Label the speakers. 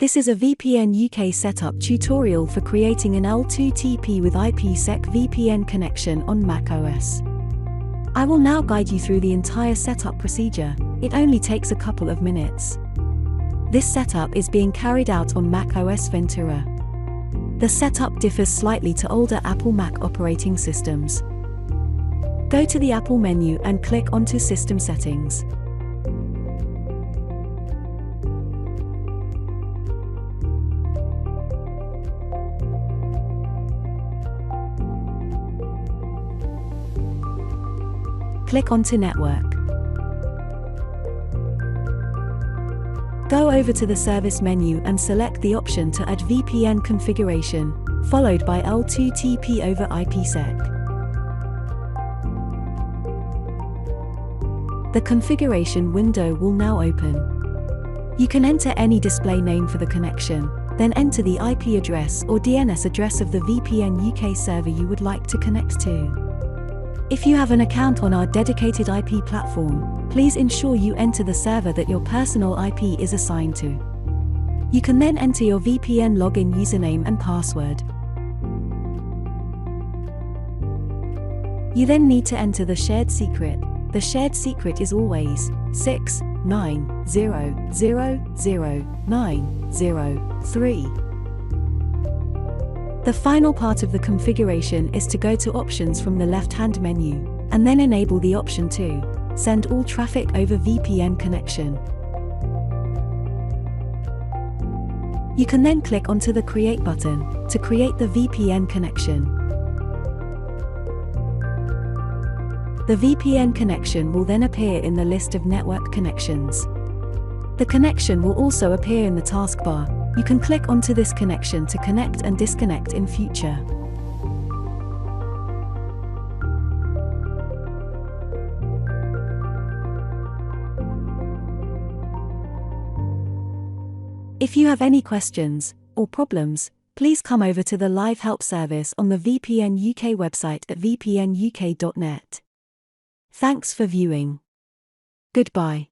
Speaker 1: This is a VPNUK setup tutorial for creating an L2TP with IPSec VPN connection on macOS. I will now guide you through the entire setup procedure. It only takes a couple of minutes. This setup is being carried out on macOS Ventura. The setup differs slightly to older Apple Mac operating systems. Go to the Apple menu and click onto System Settings. Click onto Network. Go over to the Service menu and select the option to add VPN configuration, followed by L2TP over IPSec. The configuration window will now open. You can enter any display name for the connection, then enter the IP address or DNS address of the VPNUK server you would like to connect to. If you have an account on our dedicated IP platform, please ensure you enter the server that your personal IP is assigned to. You can then enter your VPN login username and password. You then need to enter the shared secret. The shared secret is always 690000903. The final part of the configuration is to go to Options from the left-hand menu, and then enable the option to send all traffic over VPN connection. You can then click onto the Create button to create the VPN connection. The VPN connection will then appear in the list of network connections. The connection will also appear in the taskbar. You can click onto this connection to connect and disconnect in future. If you have any questions or problems, please come over to the live help service on the VPNUK website at vpnuk.net. Thanks for viewing. Goodbye.